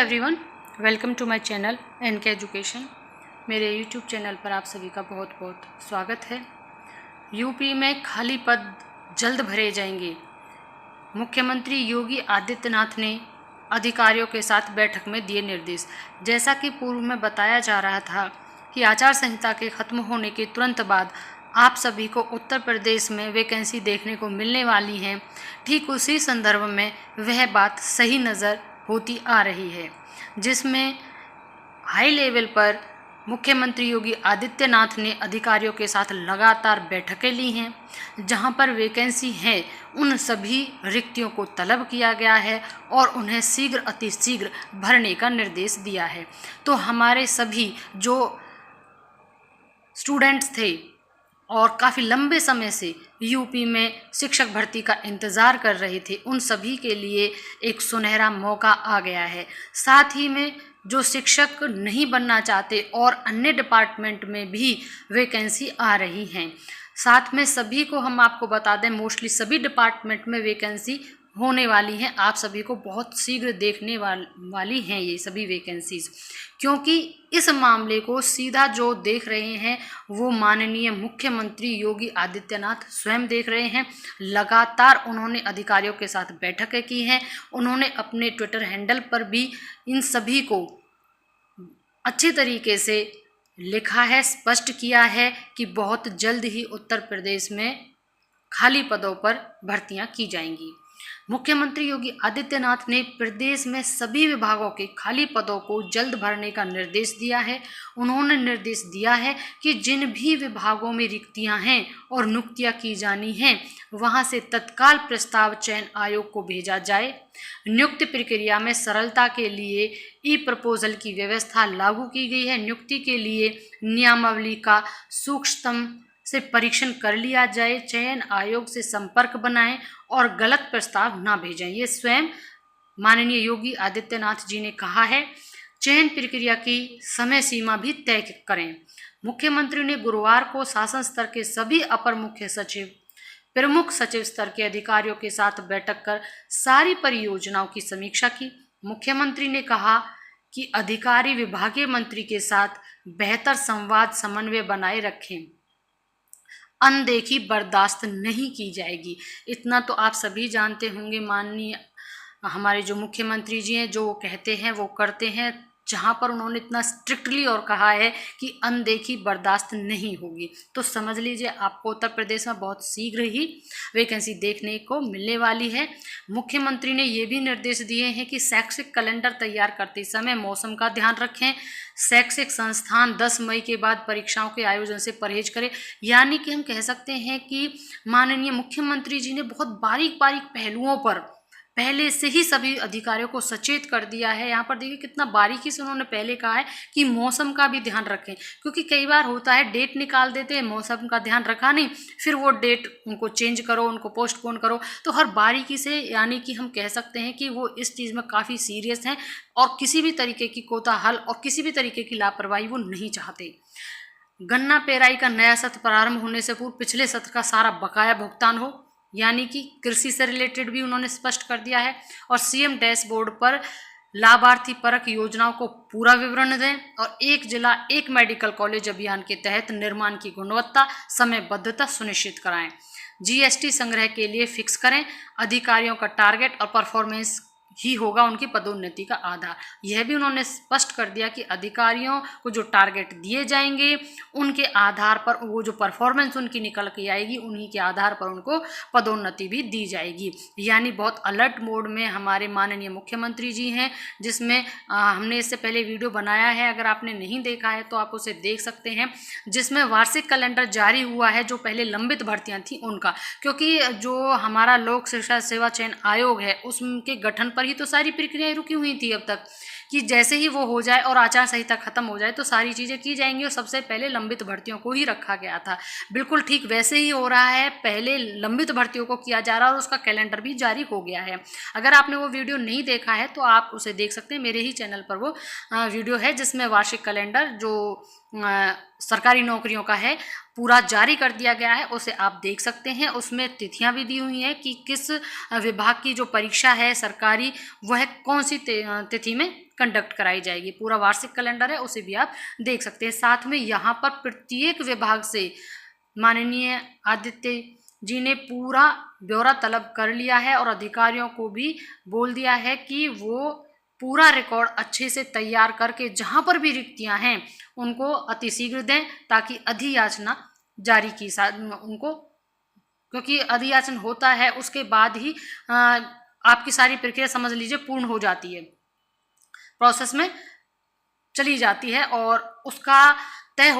Everyone, welcome to my channel NK Education. मेरे YouTube channel पर आप सभी का बहुत बहुत स्वागत है। यूपी में खाली पद जल्द भरे जाएंगे। मुख्यमंत्री योगी आदित्यनाथ ने अधिकारियों के साथ बैठक में दिए निर्देश। जैसा कि पूर्व में बताया जा रहा था कि आचार संहिता के खत्म होने के तुरंत बाद आप सभी को उत्तर प्रदेश में वैकेंसी देखने को मिलने वाली हैं, ठीक उसी संदर्भ में वह बात सही नज़र होती आ रही है, जिसमें हाई लेवल पर मुख्यमंत्री योगी आदित्यनाथ ने अधिकारियों के साथ लगातार बैठकें ली हैं। जहां पर वैकेंसी है उन सभी रिक्तियों को तलब किया गया है और उन्हें शीघ्र अतिशीघ्र भरने का निर्देश दिया है। तो हमारे सभी जो स्टूडेंट्स थे और काफ़ी लंबे समय से यूपी में शिक्षक भर्ती का इंतज़ार कर रहे थे, उन सभी के लिए एक सुनहरा मौका आ गया है। साथ ही में जो शिक्षक नहीं बनना चाहते और अन्य डिपार्टमेंट में भी वैकेंसी आ रही हैं, साथ में सभी को हम आपको बता दें, मोस्टली सभी डिपार्टमेंट में वैकेंसी होने वाली हैं। आप सभी को बहुत शीघ्र देखने वाली हैं ये सभी वैकेंसीज, क्योंकि इस मामले को सीधा जो देख रहे हैं वो माननीय मुख्यमंत्री योगी आदित्यनाथ स्वयं देख रहे हैं। लगातार उन्होंने अधिकारियों के साथ बैठकें की हैं। उन्होंने अपने ट्विटर हैंडल पर भी इन सभी को अच्छी तरीके से लिखा है, स्पष्ट किया है कि बहुत जल्द ही उत्तर प्रदेश में खाली पदों पर भर्तियां की जाएंगी। मुख्यमंत्री योगी आदित्यनाथ ने प्रदेश में सभी विभागों के खाली पदों को जल्द भरने का निर्देश दिया है। उन्होंने निर्देश दिया है कि जिन भी विभागों में रिक्तियां हैं और नियुक्तियां की जानी हैं, वहां से तत्काल प्रस्ताव चयन आयोग को भेजा जाए। नियुक्ति प्रक्रिया में सरलता के लिए ई प्रपोजल की व्यवस्था लागू की गई है। नियुक्ति के लिए नियमावली का सूक्ष्मतम से परीक्षण कर लिया जाए। चयन आयोग से संपर्क बनाएं और गलत प्रस्ताव ना भेजें। ये स्वयं माननीय योगी आदित्यनाथ जी ने कहा है। चयन प्रक्रिया की समय सीमा भी तय करें। मुख्यमंत्री ने गुरुवार को शासन स्तर के सभी अपर मुख्य सचिव, प्रमुख सचिव स्तर के अधिकारियों के साथ बैठक कर सारी परियोजनाओं की समीक्षा की। मुख्यमंत्री ने कहा कि अधिकारी विभागीय मंत्री के साथ बेहतर संवाद समन्वय बनाए रखें। अनदेखी बर्दाश्त नहीं की जाएगी। इतना तो आप सभी जानते होंगे, माननीय हमारे जो मुख्यमंत्री जी हैं, जो वो कहते हैं वो करते हैं। जहाँ पर उन्होंने इतना स्ट्रिक्टली और कहा है कि अनदेखी बर्दाश्त नहीं होगी, तो समझ लीजिए आपको उत्तर प्रदेश में बहुत शीघ्र ही वैकेंसी देखने को मिलने वाली है। मुख्यमंत्री ने ये भी निर्देश दिए हैं कि शैक्षिक कैलेंडर तैयार करते समय मौसम का ध्यान रखें। शैक्षिक संस्थान 10 मई के बाद परीक्षाओं के आयोजन से परहेज करें। यानी कि हम कह सकते हैं कि माननीय मुख्यमंत्री जी ने बहुत बारीक बारीक पहलुओं पर पहले से ही सभी अधिकारियों को सचेत कर दिया है। यहाँ पर देखिए कितना बारीकी से उन्होंने पहले कहा है कि मौसम का भी ध्यान रखें, क्योंकि कई बार होता है डेट निकाल देते हैं, मौसम का ध्यान रखा नहीं, फिर वो डेट उनको चेंज करो, उनको पोस्टपोन करो। तो हर बारीकी से, यानी कि हम कह सकते हैं कि वो इस चीज़ में काफ़ी सीरियस हैं और किसी भी तरीके की कोताहल और किसी भी तरीके की लापरवाही वो नहीं चाहते। गन्ना पेराई का नया सत्र प्रारंभ होने से पूर्व पिछले सत्र का सारा बकाया भुगतान हो, यानी कि कृषि से रिलेटेड भी उन्होंने स्पष्ट कर दिया है। और सीएम डैशबोर्ड पर लाभार्थी परक योजनाओं को पूरा विवरण दें और एक जिला एक मेडिकल कॉलेज अभियान के तहत निर्माण की गुणवत्ता समयबद्धता सुनिश्चित कराएं। जीएसटी संग्रह के लिए फिक्स करें। अधिकारियों का टारगेट और परफॉर्मेंस ही होगा उनकी पदोन्नति का आधार। यह भी उन्होंने स्पष्ट कर दिया कि अधिकारियों को जो टारगेट दिए जाएंगे उनके आधार पर, वो जो परफॉर्मेंस उनकी निकल के आएगी उन्हीं के आधार पर उनको पदोन्नति भी दी जाएगी। यानी बहुत अलर्ट मोड में हमारे माननीय मुख्यमंत्री जी हैं, जिसमें हमने इससे पहले वीडियो बनाया है, अगर आपने नहीं देखा है तो आप उसे देख सकते हैं, जिसमें वार्षिक कैलेंडर जारी हुआ है जो पहले लंबित भर्तियाँ थी उनका। क्योंकि जो हमारा लोक शिक्षा सेवा चयन आयोग है उसके गठन पर ही तो सारी प्रक्रियाएं रुकी हुई थी अब तक, कि जैसे ही वो हो जाए और आचार संहिता खत्म हो जाए तो सारी चीज़ें की जाएंगी। और सबसे पहले लंबित भर्तियों को ही रखा गया था। बिल्कुल ठीक वैसे ही हो रहा है, पहले लंबित भर्तियों को किया जा रहा है और उसका कैलेंडर भी जारी हो गया है। अगर आपने वो वीडियो नहीं देखा है तो आप उसे देख सकते हैं, मेरे ही चैनल पर वो वीडियो है जिसमें वार्षिक कैलेंडर जो सरकारी नौकरियों का है पूरा जारी कर दिया गया है, उसे आप देख सकते हैं। उसमें तिथियां भी दी हुई हैं कि किस विभाग की जो परीक्षा है सरकारी वह कौन सी तिथि में कंडक्ट कराई जाएगी। पूरा वार्षिक कैलेंडर है, उसे भी आप देख सकते हैं। साथ में यहाँ पर प्रत्येक विभाग से माननीय आदित्य जी ने पूरा ब्यौरा तलब कर लिया है और अधिकारियों को भी बोल दिया है कि वो पूरा रिकॉर्ड अच्छे से तैयार करके जहाँ पर भी रिक्तियाँ हैं उनको अतिशीघ्र दें, ताकि अधियाचना जारी की उनको, क्योंकि अधियाचन होता है उसके बाद ही आपकी सारी प्रक्रिया समझ लीजिए पूर्ण हो जाती है, प्रोसेस में चली जाती है और उसका तय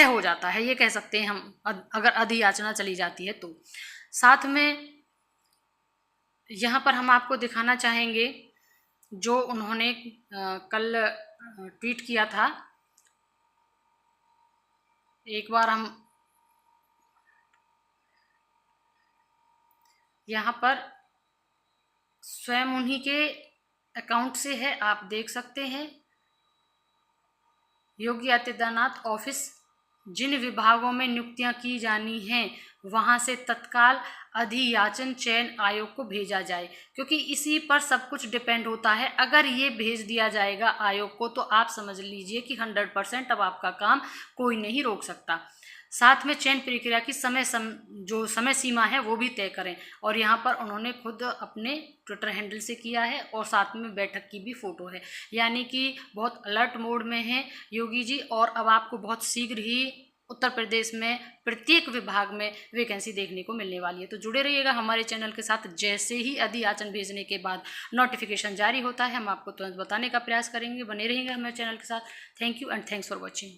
हो जाता है, ये कह सकते हैं हम, अगर अधियाचना चली जाती है तो। साथ में यहाँ पर हम आपको दिखाना चाहेंगे जो उन्होंने कल ट्वीट किया था। एक बार हम यहाँ पर स्वयं उन्हीं के अकाउंट से है, आप देख सकते हैं। योगी आदित्यनाथ ऑफिस, जिन विभागों में नियुक्तियां की जानी हैं वहां से तत्काल अधियाचन चयन आयोग को भेजा जाए, क्योंकि इसी पर सब कुछ डिपेंड होता है। अगर ये भेज दिया जाएगा आयोग को तो आप समझ लीजिए कि 100% अब आपका काम कोई नहीं रोक सकता। साथ में चयन प्रक्रिया की जो समय सीमा है वो भी तय करें, और यहाँ पर उन्होंने खुद अपने ट्विटर हैंडल से किया है और साथ में बैठक की भी फोटो है, यानी कि बहुत अलर्ट मोड में है योगी जी। और अब आपको बहुत शीघ्र ही उत्तर प्रदेश में प्रत्येक विभाग में वैकेंसी देखने को मिलने वाली है। तो जुड़े रहिएगा हमारे चैनल के साथ, जैसे ही अधियाचन भेजने के बाद नोटिफिकेशन जारी होता है हम आपको तुरंत बताने का प्रयास करेंगे। बने रहिएगा हमारे चैनल के साथ। Thank you and thanks for watching.